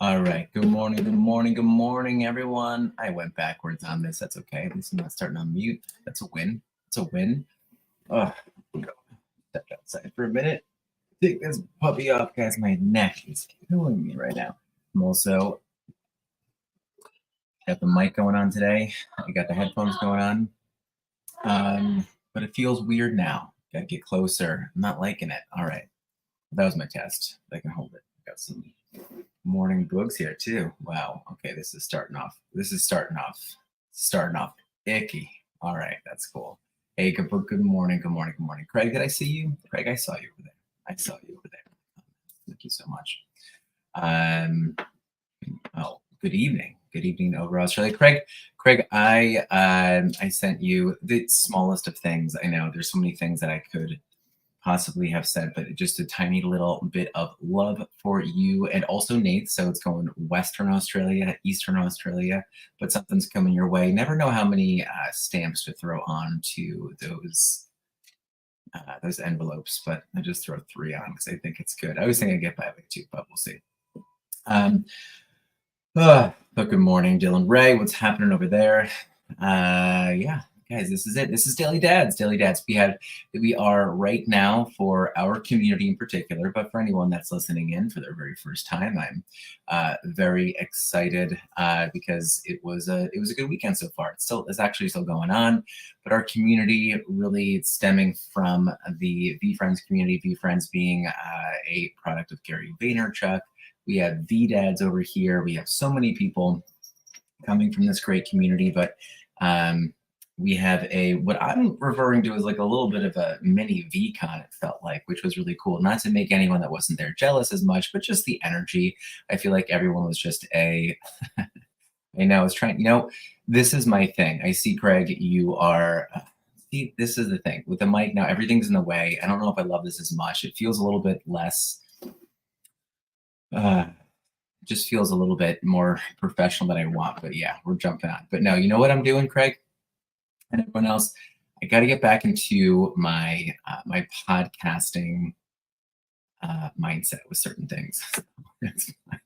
All right. Good morning. Good morning. Good morning, everyone. I went backwards on this. That's okay. At least I'm not starting on mute. That's a win. It's a win. Oh, stepped outside for a minute. Take this puppy off, guys. My neck is killing me right now. I'm also got the mic going on today. I got the headphones going on. But it feels weird now. Gotta get closer. I'm not liking it. All right. That was my test. I can hold it. Got some morning books here too. Wow. Okay, this is starting off icky. All right, that's cool. Hey, good morning. Craig, did I see you? Craig, I saw you over there. Thank you so much. Oh, good evening over Australia. Craig, I sent you the smallest of things. I know there's so many things that I could possibly have said, but just a tiny little bit of love for you and also Nate. So it's going Western Australia, Eastern Australia, but something's coming your way. Never know how many stamps to throw on to those envelopes, but I just throw 3 on because I think it's good. I was thinking I'd get by with 2, but we'll see. But good morning, Dylan Ray. What's happening over there? Yeah. Guys, this is it. This is Daily Dads. We are right now for our community in particular, but for anyone that's listening in for their very first time, I'm very excited because it was a good weekend so far. It's actually still going on, but our community really stemming from the VeeFriends community. VeeFriends being a product of Gary Vaynerchuk. We have VeeDads over here. We have so many people coming from this great community, but we have what I'm referring to as like a little bit of a mini VCon, it felt like, which was really cool. Not to make anyone that wasn't there jealous as much, but just the energy. I feel like everyone was just I know I was trying, this is my thing. I see, Craig, you are, see, this is the thing. With the mic now, everything's in the way. I don't know if I love this as much. It feels a little bit less, just feels a little bit more professional than I want, but yeah, we're jumping on. But no, you know what I'm doing, Craig? And everyone else, I got to get back into my my podcasting mindset with certain things. It's fine.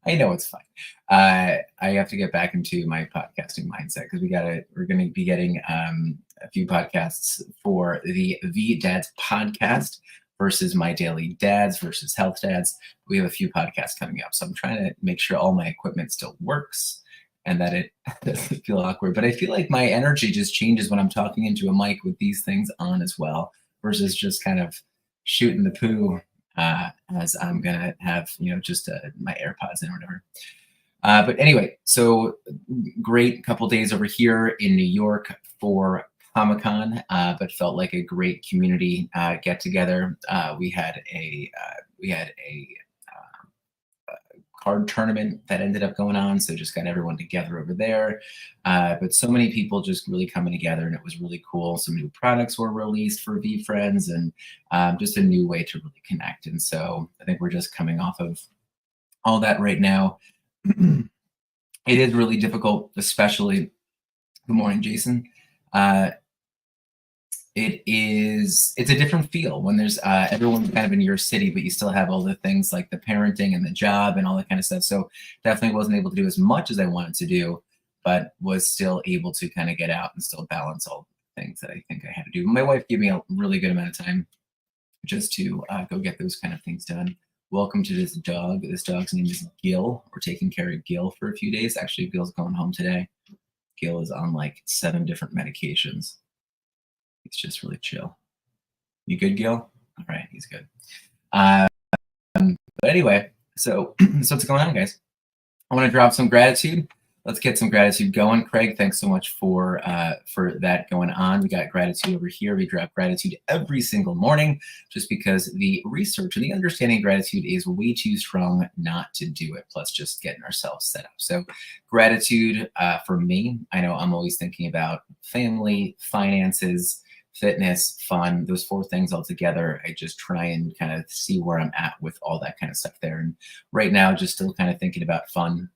I know it's fine. I have to get back into my podcasting mindset because we're going to be getting a few podcasts for the VeeDads podcast versus My Daily Dads versus Health Dads. We have a few podcasts coming up, so I'm trying to make sure all my equipment still works and that it doesn't feel awkward. But I feel like my energy just changes when I'm talking into a mic with these things on as well, versus just kind of shooting the poo as I'm going to have, just my AirPods in or whatever. But anyway, so great couple days over here in New York for Comic-Con, but felt like a great community get together. We had a card tournament that ended up going on, so just got everyone together over there. But so many people just really coming together, and it was really cool. Some new products were released for VeeFriends, and just a new way to really connect. And so I think we're just coming off of all that right now. It is really difficult, especially. Good morning, Jason. It's a different feel when there's everyone kind of in your city, but you still have all the things like the parenting and the job and all that kind of stuff. So definitely wasn't able to do as much as I wanted to do, but was still able to kind of get out and still balance all the things that I think I had to do. My wife gave me a really good amount of time just to go get those kind of things done. Welcome to this dog. This dog's name is Gil. We're taking care of Gil for a few days. Actually, Gil's going home today. Gil is on like 7 different medications. It's just really chill. You good, Gil? All right, he's good. But anyway, so what's going on, guys? I want to drop some gratitude. Let's get some gratitude going. Craig, thanks so much for that going on. We got gratitude over here. We drop gratitude every single morning just because the research and the understanding of gratitude is way too strong not to do it, plus just getting ourselves set up. So gratitude for me, I know I'm always thinking about family, finances, fitness, fun, those 4 things all together. I just try and kind of see where I'm at with all that kind of stuff there. And right now, just still kind of thinking about fun.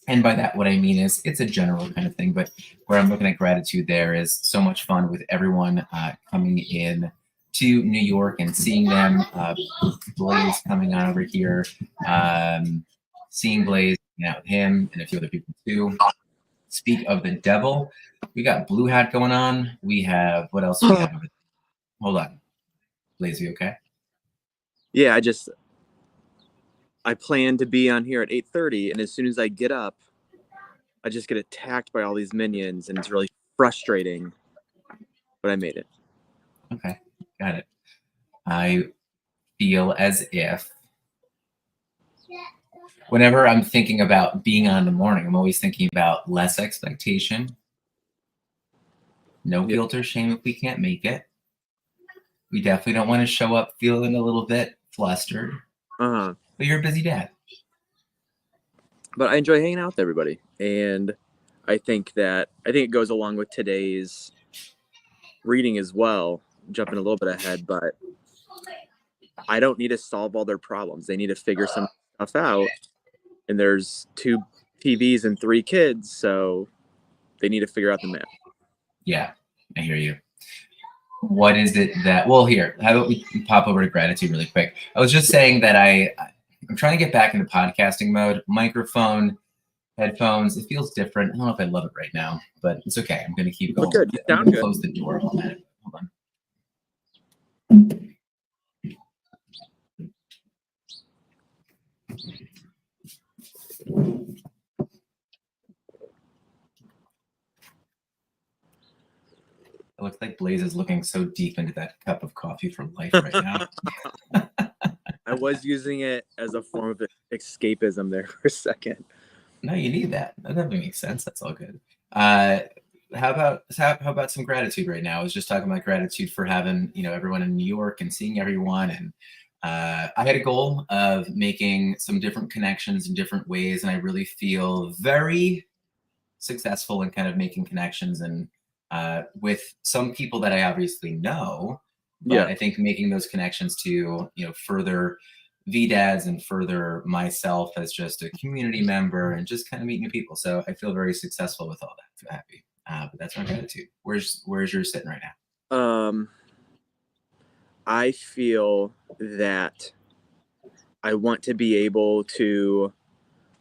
And by that, what I mean is it's a general kind of thing, but where I'm looking at gratitude there is so much fun with everyone coming in to New York and seeing them, Blaze coming on over here, seeing Blaze, with him and a few other people too. Speak of the devil, we got Blue Hat going on. We have, what else do we have over there? Hold on. Blaze, you okay? Yeah, I plan to be on here at 8:30, and as soon as I get up, I just get attacked by all these minions, and it's really frustrating. But I made it. Okay, got it. I feel as if whenever I'm thinking about being on in the morning, I'm always thinking about less expectation, no guilt or shame if we can't make it. We definitely don't want to show up feeling a little bit flustered. But you're a busy dad. But I enjoy hanging out with everybody, and I think it goes along with today's reading as well. Jumping a little bit ahead, but I don't need to solve all their problems. They need to figure some stuff out. And there's 2 TVs and 3 kids, so they need to figure out the math. Yeah, I hear you. What is it that, well, here, how about we pop over to gratitude really quick. I was just saying that I'm trying to get back into podcasting mode. Microphone, headphones, it feels different. I don't know if I love it right now, but it's okay. I'm going to keep going. Good. You sound good. Close the door. Hold on. It looks like Blaze is looking so deep into that cup of coffee for life right now. I was using it as a form of escapism there for a second. No, you need that. That definitely makes sense. That's all good. How about some gratitude right now? I was just talking about gratitude for having, everyone in New York and seeing everyone. And I had a goal of making some different connections in different ways. And I really feel very successful in kind of making connections and with some people that I obviously know, but I think making those connections to, further VeeDads and further myself as just a community member and just kind of meet new people. So I feel very successful with all that. So happy. But that's my gratitude. Where's yours sitting right now? I feel that I want to be able to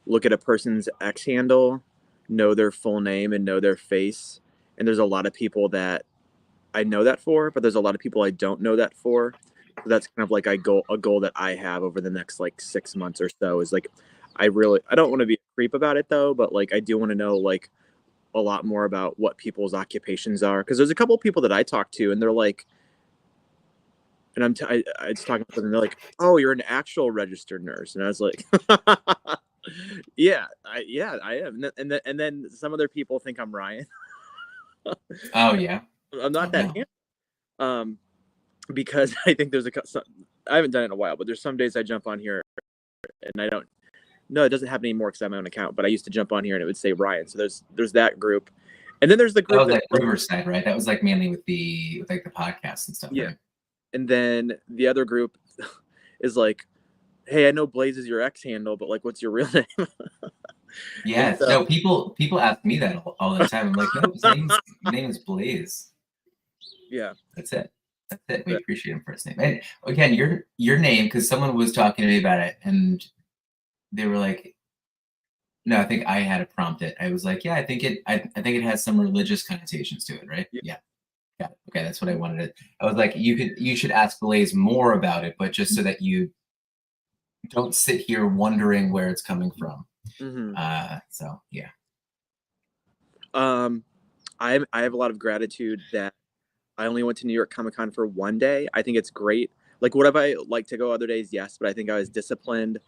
look at a person's X handle, know their full name and know their face. And there's a lot of people that I know that for, but there's a lot of people I don't know that for. So that's kind of like a goal that I have over the next 6 months or so is I don't want to be a creep about it though, but I do want to know a lot more about what people's occupations are. Cause there's a couple of people that I talk to and they're and I was talking to them and they're like, oh, you're an actual registered nurse. And I was like, yeah, I am. And then some other people think I'm Ryan. Oh yeah. I'm not that handsome. Because I think I haven't done it in a while, but there's some days I jump on here and it doesn't happen anymore because I have my own account, but I used to jump on here and it would say Ryan. So there's that group. And then there's the group. Oh, that Riverside, right? That was mainly with the podcasts and stuff. Yeah. Right? And then the other group is hey, I know Blaze is your X handle, but what's your real name? Yeah. So, no, people ask me that all the time. I'm like, no, his name is Blaze. Yeah. That's it. We appreciate him for his name. And again, your name, because someone was talking to me about it and they were like, no, I think I had to prompt it. I was like, yeah, I think it has some religious connotations to it, right? Yeah. Got it. Okay, that's what I wanted to. I was like, you should ask Blaze more about it, but just so that you don't sit here wondering where it's coming from. Mm-hmm. So yeah. I have a lot of gratitude that I only went to New York Comic Con for one day. I think it's great. Would have I liked to go other days? Yes, but I think I was disciplined.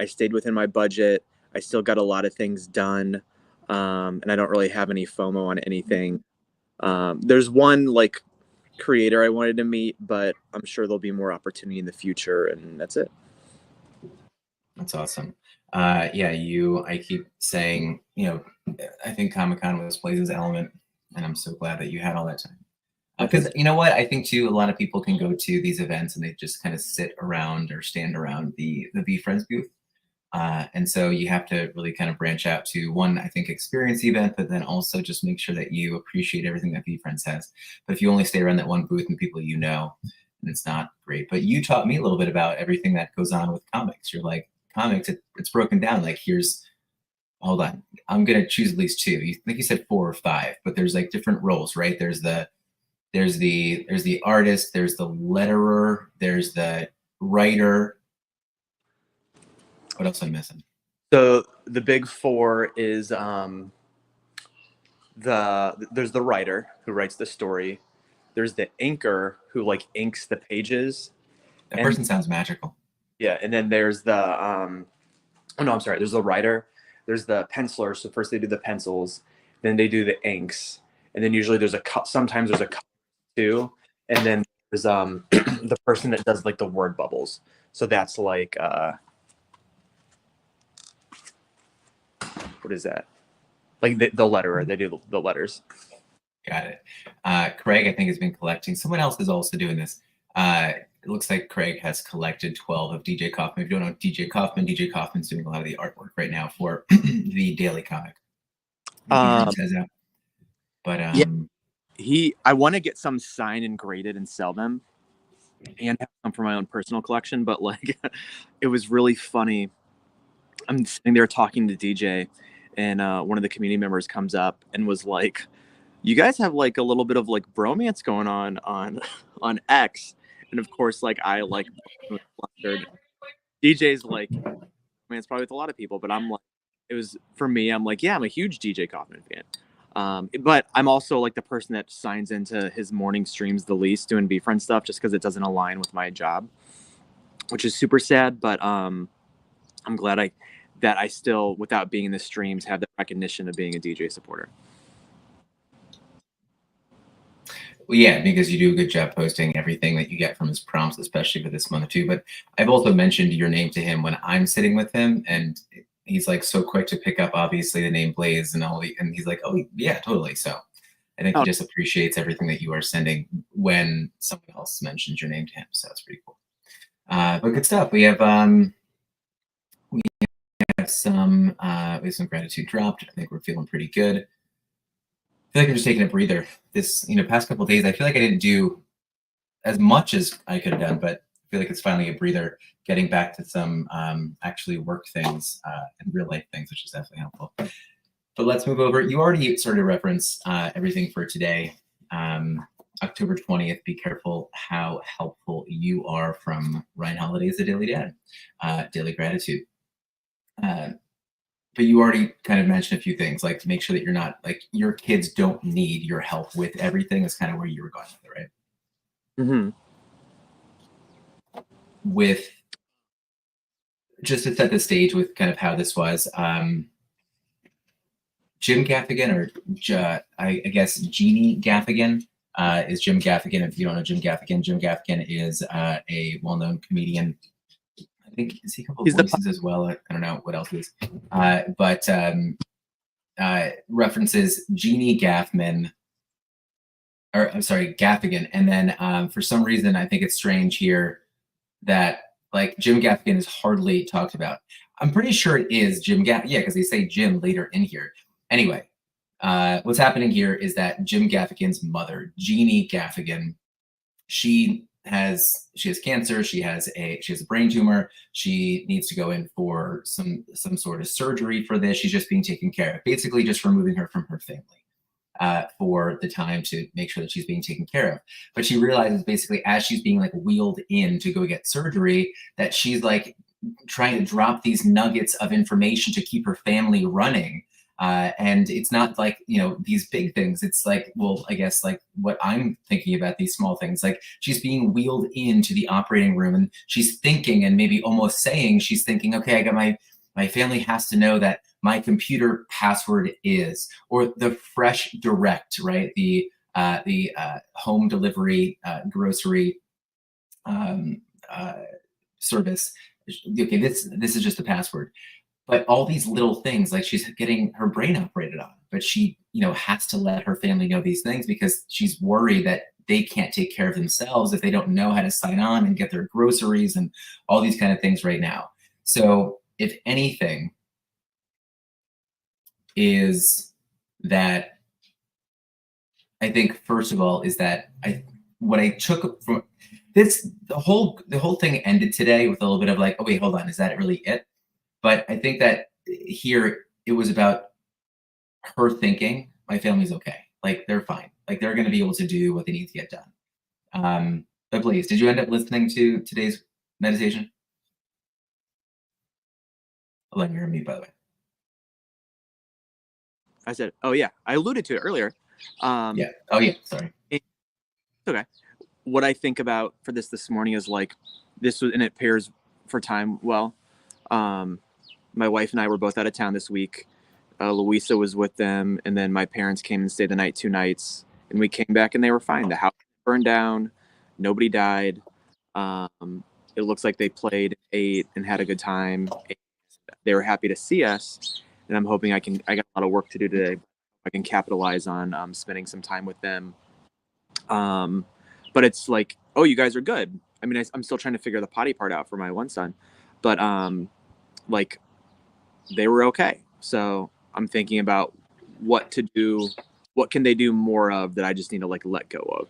I stayed within my budget. I still got a lot of things done, and I don't really have any FOMO on anything. There's one creator I wanted to meet, but I'm sure there'll be more opportunity in the future, and that's it. That's awesome. I keep saying, I think Comic-Con was Blaze's element, and I'm so glad that you had all that time. Because you know what, I think too, a lot of people can go to these events and they just kind of sit around or stand around the VeeFriends booth. And so you have to really kind of branch out to one, I think, experience the event, but then also just make sure that you appreciate everything that VeeFriends has. But if you only stay around that one booth and people and it's not great. But you taught me a little bit about everything that goes on with comics. You're like, comics, it's broken down. Like, here's, hold on, I'm gonna choose at least two. You think you said 4 or 5, but there's like different roles, right? There's the artist, there's the letterer, there's the writer. What else am I missing? So the big 4 is there's the writer who writes the story. There's the inker who like inks the pages. That person sounds magical. Yeah, and then there's the oh no, I'm sorry. There's the writer. There's the penciler. So first they do the pencils, then they do the inks, and then usually sometimes there's a color too, and then there's the person that does like the word bubbles. So that's like what is that? Like the letterer. They do the letters. Got it. Craig, I think, has been collecting. Someone else is also doing this. It looks like Craig has collected 12 of DJ Kaufman. If you don't know DJ Kaufman's doing a lot of the artwork right now for the Daily Comic. But yeah, I want to get some signed and graded and sell them, and have some for my own personal collection. But like, it was really funny. I'm sitting there talking to DJ, and one of the community members comes up and was like, "You guys have like a little bit of like bromance going on X." And of course, like I like flustered. DJ's like, man, it's probably with a lot of people, but I'm like, it was for me. I'm like, yeah, I'm a huge DJ Kaufman fan. But I'm also like the person that signs into his morning streams the least doing befriend stuff just because it doesn't align with my job, which is super sad. But I'm glad that I still, without being in the streams, have the recognition of being a DJ supporter. Well, yeah, because you do a good job posting everything that you get from his prompts, especially for this month too. But I've also mentioned your name to him when I'm sitting with him, and he's like so quick to pick up, obviously, the name Blaze and and he's like, oh yeah, totally. So I think he just appreciates everything that you are sending when someone else mentions your name to him. So that's pretty cool. But good stuff. We have some gratitude dropped. I think we're feeling pretty good. I feel like I'm just taking a breather. This, past couple of days, I feel like I didn't do as much as I could have done, but I feel like it's finally a breather, getting back to some actually work things and real life things, which is definitely helpful. But let's move over. You already sort of referenced everything for today. October 20th, be careful how helpful you are, from Ryan Holiday's The Daily Dad, Daily Gratitude. But you already kind of mentioned a few things, like to make sure that you're not, like, your kids don't need your help with everything is kind of where you were going with it, right? Mm-hmm. With, just to set the stage with kind of how this was, Jim Gaffigan, or I guess Jeannie Gaffigan, is Jim Gaffigan. If you don't know Jim Gaffigan is a well-known comedian. I think, is he a couple of voices as well? I don't know what else he is. But references Jeannie Gaffigan. And then for some reason, I think it's strange here that like Jim Gaffigan is hardly talked about. I'm pretty sure it is Jim Gaffigan. Yeah, because they say Jim later in here. Anyway, what's happening here is that Jim Gaffigan's mother, Jeannie Gaffigan, she has cancer. She has a brain tumor. She needs to go in for some sort of surgery for this. She's just being taken care of, basically just removing her from her family for the time to make sure that she's being taken care of. But she realizes basically as she's being like wheeled in to go get surgery, that she's like trying to drop these nuggets of information to keep her family running. And it's not like, these big things. It's like, well, I guess like what I'm thinking about, these small things, like she's being wheeled into the operating room and she's thinking, and maybe almost saying, she's thinking, okay, I got my family has to know that my computer password is, or the Fresh Direct, right? The home delivery grocery service. Okay, this is just a password. But all these little things, like she's getting her brain operated on, but she, has to let her family know these things because she's worried that they can't take care of themselves if they don't know how to sign on and get their groceries and all these kind of things right now. So if anything is that, I think, first of all, is that what I took from, the whole thing ended today with a little bit of like, oh wait, hold on, is that really it? But I think that here it was about her thinking, my family's okay. Like they're fine. Like they're going to be able to do what they need to get done. But Blaze, did you end up listening to today's meditation? I'll let you hear me, by the way. I said, oh yeah, I alluded to it earlier. Yeah. Oh yeah. Sorry. Okay. What I think about for this morning is like this was, and it pairs for time well. My wife and I were both out of town this week. Louisa was with them, and then my parents came and stayed the night 2 nights, and we came back and they were fine. The house burned down, nobody died. It looks like they played, ate, and had a good time. They were happy to see us, and I'm hoping I got a lot of work to do today. I can capitalize on spending some time with them. But it's like, oh, you guys are good. I mean, I'm still trying to figure the potty part out for my one son, but like they were okay. So I'm thinking about what to do. What can they do more of that I just need to like let go of?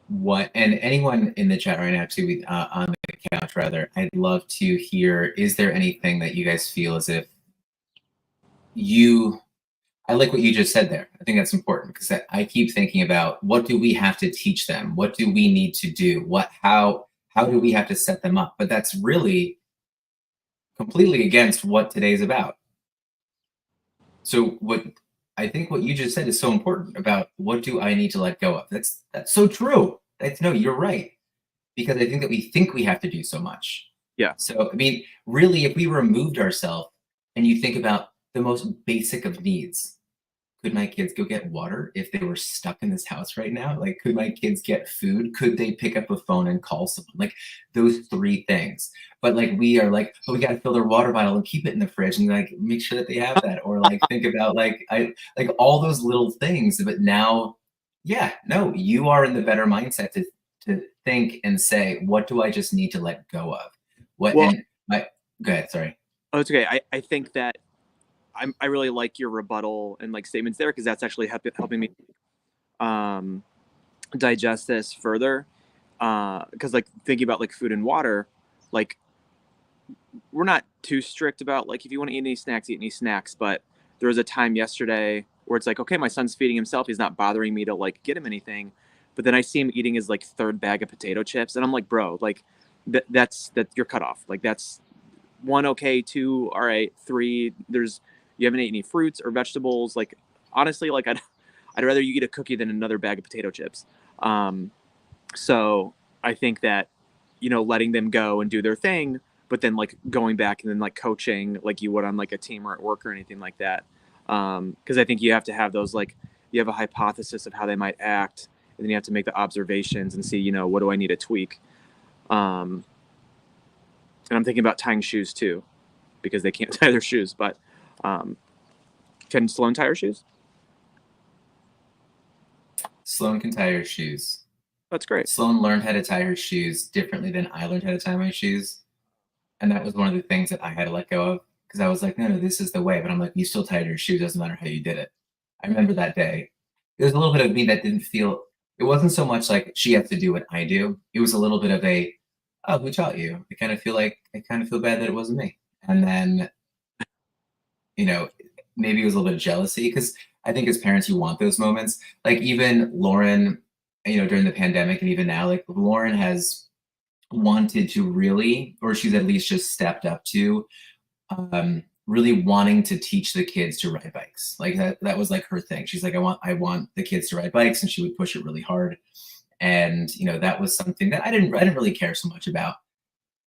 What, and anyone in the chat right now too, on the couch rather, I'd love to hear, is there anything that you guys feel as if I like what you just said there. I think that's important because I keep thinking about what do we have to teach them? What do we need to do? How do we have to set them up? But that's really completely against what today's about. So I think what you just said is so important about what do I need to let go of? That's so true. No, you're right. Because I think that we think we have to do so much. Yeah. So, I mean, really, if we removed ourselves and you think about the most basic of needs, could my kids go get water if they were stuck in this house right now? Like, could my kids get food? Could they pick up a phone and call someone? Like those 3 things. But like, we are like, oh, we got to fill their water bottle and keep it in the fridge and like make sure that they have that. Or like, think about like all those little things. But now, yeah, no, you are in the better mindset to think and say, what do I just need to let go of? What, well, go ahead, sorry. Oh, it's okay. I think that I really like your rebuttal and like statements there because that's actually helping me digest this further. Because like thinking about like food and water, like we're not too strict about like if you want to eat any snacks, eat any snacks. But there was a time yesterday where it's like, okay, my son's feeding himself. He's not bothering me to like get him anything. But then I see him eating his like 3rd bag of potato chips, and I'm like, bro, like that's you're cut off. Like that's 1, okay, 2, all right, 3. You haven't ate any fruits or vegetables. Like honestly, like I'd rather you eat a cookie than another bag of potato chips. So I think that letting them go and do their thing, but then like going back and then like coaching like you would on like a team or at work or anything like that. Because I think you have to have those like you have a hypothesis of how they might act, and then you have to make the observations and see what do I need to tweak. And I'm thinking about tying shoes too, because they can't tie their shoes. But can Sloan tie her shoes? Sloan can tie her shoes. That's great. Sloan learned how to tie her shoes differently than I learned how to tie my shoes. And that was one of the things that I had to let go of because I was like, no, this is the way. But I'm like, you still tied your shoes. Doesn't matter how you did it. I remember that day. There was a little bit of me that didn't feel, it wasn't so much like she has to do what I do. It was a little bit of a, oh, who taught you? I kind of feel bad that it wasn't me. And then, maybe it was a little bit of jealousy because I think as parents, you want those moments. Like even Lauren, during the pandemic and even now, like Lauren has wanted to really, or she's at least just stepped up to really wanting to teach the kids to ride bikes. Like that was like her thing. She's like, I want the kids to ride bikes, and she would push it really hard. And that was something that I didn't really care so much about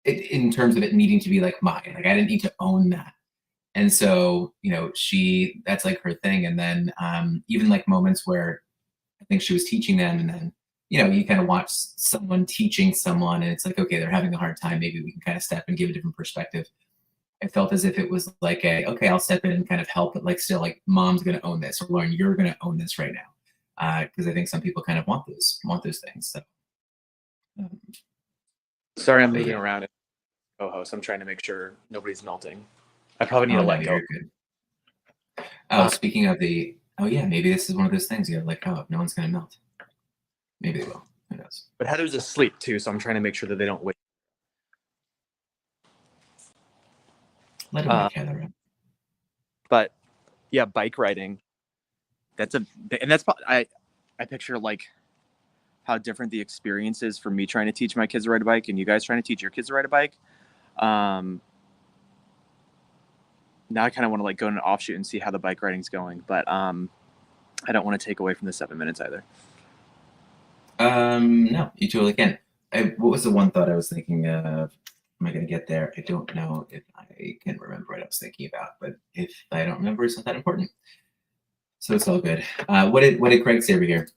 it in terms of it needing to be like mine. Like I didn't need to own that. And so, that's like her thing. And then even like moments where I think she was teaching them, and then, you kind of watch someone teaching someone and it's like, okay, they're having a hard time. Maybe we can kind of step and give a different perspective. I felt as if it was like okay, I'll step in and kind of help, but like still like mom's going to own this, or Lauren, you're going to own this right now. Because I think some people kind of want those things. So. Sorry, I'm moving around as co-host. I'm trying to make sure nobody's melting. I probably need to let go. Good. Oh, speaking of the oh yeah, maybe this is one of those things you gotta let go of. No one's gonna melt. Maybe they will. Who knows? But Heather's asleep too, so I'm trying to make sure that they don't wake. Let him wake Heather up. But yeah, bike riding. That's I picture like how different the experience is for me trying to teach my kids to ride a bike and you guys trying to teach your kids to ride a bike. Now I kind of want to like go in an offshoot and see how the bike riding's going, but I don't want to take away from the 7 minutes either. No, you totally can. What was the one thought I was thinking of? Am I going to get there? I don't know if I can remember what I was thinking about, but if I don't remember, it's not that important. So it's all good. What did Craig say over here?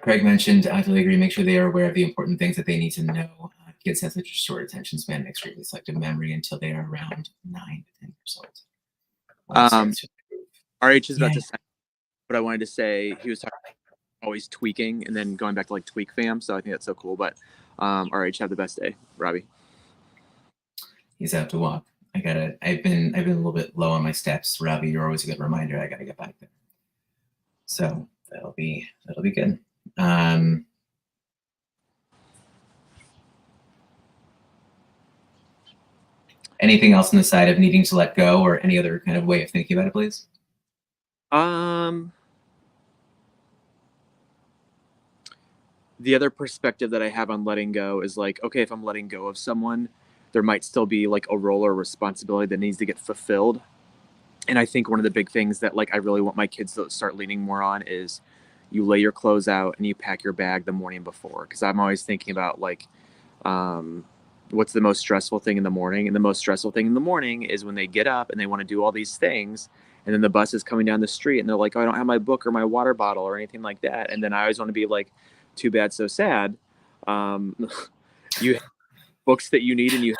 Craig mentioned, I totally agree, make sure they are aware of the important things that they need to know. Kids have such a short attention span and extremely selective memory until they are around 9 to 10 years old. RH is about to say what I wanted to say. He was talking always tweaking and then going back to like tweak fam. So I think that's so cool. But RH, have the best day, Robbie. He's out to walk. I've been a little bit low on my steps. Robbie, you're always a good reminder. I gotta get back there. So that'll be good. Anything else on the side of needing to let go, or any other kind of way of thinking about it, please? The other perspective that I have on letting go is like, okay, if I'm letting go of someone, there might still be like a role or responsibility that needs to get fulfilled. And I think one of the big things that like I really want my kids to start leaning more on is you lay your clothes out and you pack your bag the morning before. Because I'm always thinking about like, what's the most stressful thing in the morning? And the most stressful thing in the morning is when they get up and they want to do all these things. And then the bus is coming down the street and they're like, oh, I don't have my book or my water bottle or anything like that. And then I always want to be like, too bad, so sad. You have books that you need and you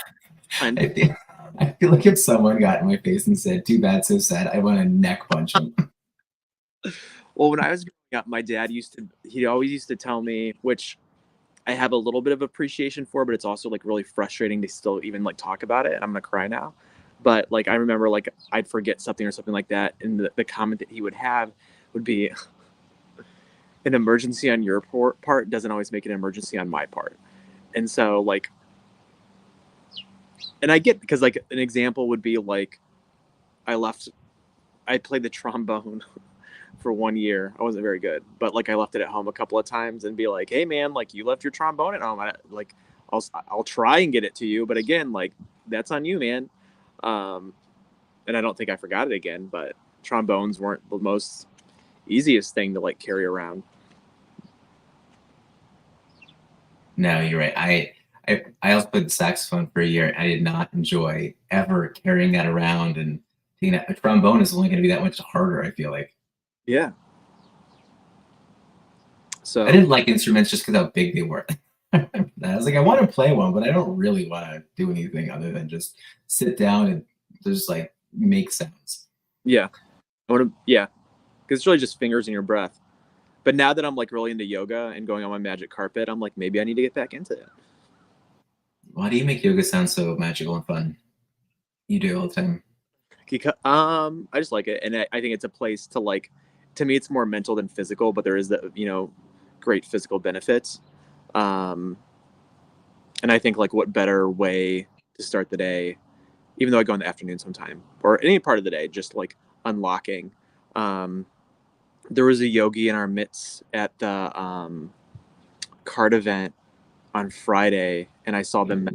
I feel like if someone got in my face and said, too bad, so sad, I want to neck punch him. Well, when I was growing up, my dad he always used to tell me, which I have a little bit of appreciation for, but it's also like really frustrating to still even like talk about it. I'm going to cry now. But like, I remember like I'd forget something or something like that. And the comment that he would have would be, an emergency on your part doesn't always make an emergency on my part. And so like, and I get, because like an example would be like, I played the trombone for 1 year. I wasn't very good, but like I left it at home a couple of times and be like, hey man, like you left your trombone at home. I'll try and get it to you. But again, like that's on you, man. And I don't think I forgot it again, but trombones weren't the most easiest thing to like carry around. No, you're right. I also played the saxophone for a year. I did not enjoy ever carrying that around, and a trombone is only going to be that much harder, I feel like. Yeah. So I didn't like instruments just because how big they were. I was like, I want to play one, but I don't really want to do anything other than just sit down and just like make sounds. Yeah. Because it's really just fingers and your breath. But now that I'm like really into yoga and going on my magic carpet, I'm like, maybe I need to get back into it. Why do you make yoga sound so magical and fun? You do all the time. Because, I just like it. And I think it's a place to like, to me, it's more mental than physical, but there is the, great physical benefits. And I think like what better way to start the day, even though I go in the afternoon sometime or any part of the day, just like unlocking. There was a yogi in our midst at the card event on Friday, and I saw them.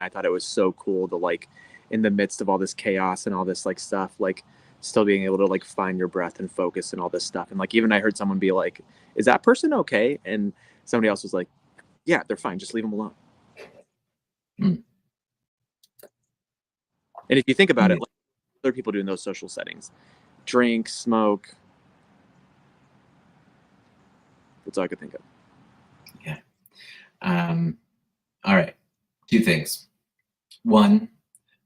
I thought it was so cool to like, in the midst of all this chaos and all this like stuff, like still being able to like find your breath and focus and all this stuff. And like, even I heard someone be like, is that person okay? And somebody else was like, yeah, they're fine. Just leave them alone. Mm. And if you think about it, like other people do in those social settings, drink, smoke. That's all I could think of. Yeah. All right. 2 things. 1,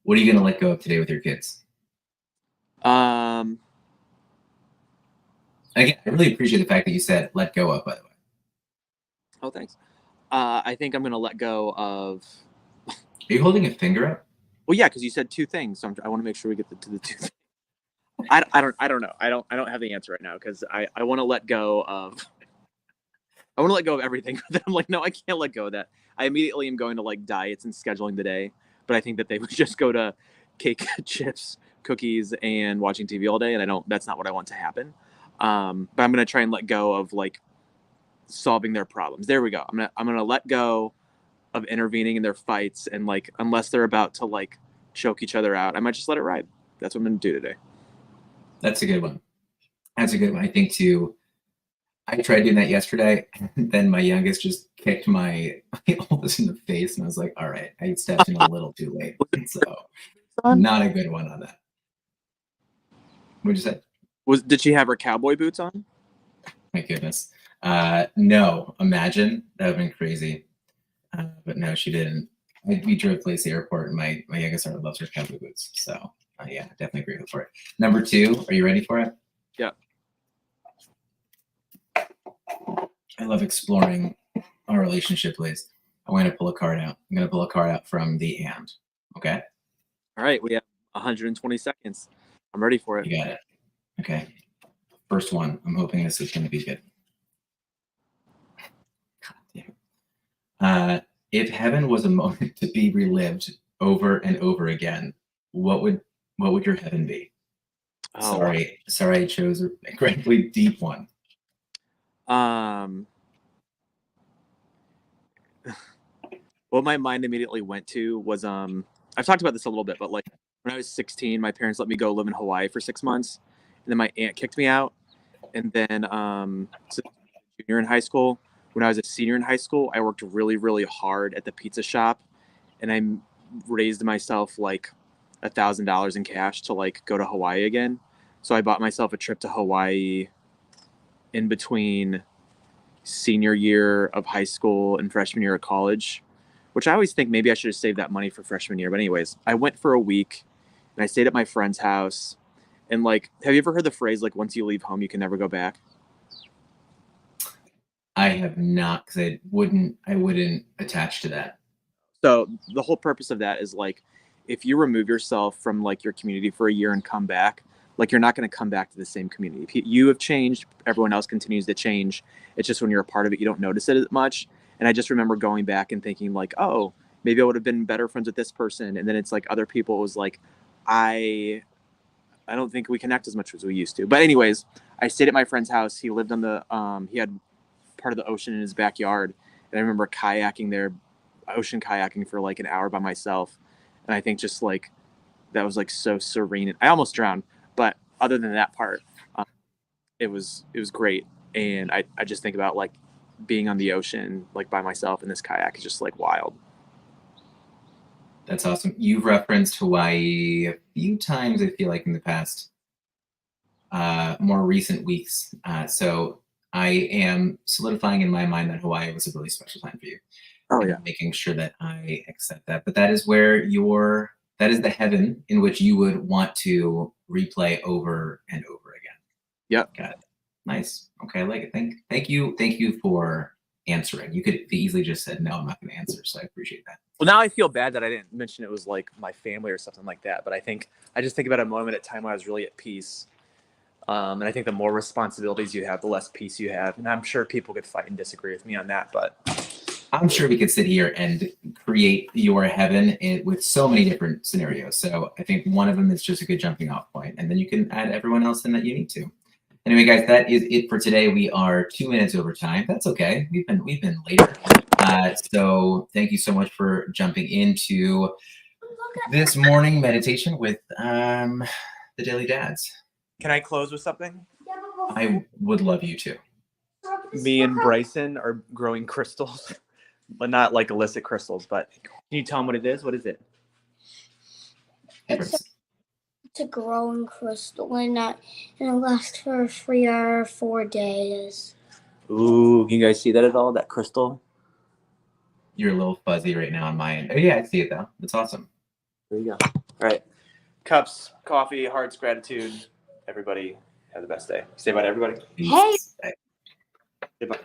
what are you going to let go of today with your kids? Again, I really appreciate the fact that you said let go of, by the way. Oh, thanks. I think I'm going to let go of. Are you holding a finger up? Well, yeah, because you said 2 things. So I want to make sure we get to the 2 things. I don't know. I don't have the answer right now because I want to let go of everything. But I'm like, no, I can't let go of that. I immediately am going to like diets and scheduling the day, but I think that they would just go to cake, chips, cookies, and watching TV all day, and that's not what I want to happen. But I'm gonna try and let go of like solving their problems. There we go. I'm gonna let go of intervening in their fights, and like unless they're about to like choke each other out, I might just let it ride. That's what I'm gonna do today. That's a good one. That's a good one. I think too. I tried doing that yesterday, and then my youngest just kicked my oldest in the face, and I was like, "All right, I stepped in a little too late." So, not a good one on that. What'd you say? Did she have her cowboy boots on? My goodness. No, imagine that would have been crazy. But no, she didn't. We drove place to the airport, and my youngest daughter loves her cowboy boots. So yeah, definitely grateful for it. Number 2, are you ready for it? Yeah. I love exploring our relationship, Liz. I'm going to pull a card out. I'm going to pull a card out from the hand. Okay? All right, we have 120 seconds. I'm ready for it. You got it. Okay. First one. I'm hoping this is going to be good. God damn it. If heaven was a moment to be relived over and over again, what would your heaven be? Oh, Sorry, I chose an incredibly deep one. What my mind immediately went to was I've talked about this a little bit, but like when I was 16, my parents let me go live in Hawaii for 6 months, and then my aunt kicked me out. And then so junior in high school, when I was a senior in high school, I worked really, really hard at the pizza shop, and I raised myself like $1,000 in cash to like go to Hawaii again. So I bought myself a trip to Hawaii in between senior year of high school and freshman year of college, which I always think maybe I should have saved that money for freshman year. But anyways, I went for a week and I stayed at my friend's house. And like, have you ever heard the phrase like once you leave home, you can never go back? I have not, because I wouldn't attach to that. So the whole purpose of that is like, if you remove yourself from like your community for a year and come back, like you're not going to come back to the same community. If you have changed, everyone else continues to change. It's just when you're a part of it, you don't notice it as much. And I just remember going back and thinking like, oh, maybe I would have been better friends with this person. And then it's like other people, it was like, I don't think we connect as much as we used to. But anyways, I stayed at my friend's house. He lived on the he had part of the ocean in his backyard, and I remember kayaking there, ocean kayaking for like an hour by myself. And I think just like that was like so serene. I almost drowned, but other than that part, it was great. And I just think about like being on the ocean like by myself in this kayak is just like wild. That's awesome. You've referenced Hawaii a few times, I feel like, in the past more recent weeks. So I am solidifying in my mind that Hawaii was a really special time for you. Oh yeah. Making sure that I accept that. But that is where that is the heaven in which you would want to replay over and over again. Yep. Got it. Nice. Okay, I like it. Thank you for answering. You could easily just said, no, I'm not going to answer. So I appreciate that. Well, now I feel bad that I didn't mention it was like my family or something like that. But I just think about a moment at time when I was really at peace. And I think the more responsibilities you have, the less peace you have. And I'm sure people could fight and disagree with me on that. But I'm sure we could sit here and create your heaven with so many different scenarios. So I think one of them is just a good jumping off point. And then you can add everyone else in that you need to. Anyway, guys, that is it for today. We are 2 minutes over time. That's okay. We've been later. So thank you so much for jumping into this morning meditation with the Daily Dads. Can I close with something? I would love you to. Me and Bryson are growing crystals, but not like illicit crystals. But can you tell them what it is? What is it? It's a growing crystal, and it lasts for 3 or 4 days. Ooh, can you guys see that at all? That crystal? You're a little fuzzy right now on my end. Oh yeah, I see it though. That's awesome. There you go. All right. Cups, coffee, hearts, gratitude. Everybody have the best day. Say bye to everybody. Hey. Bye. Say bye.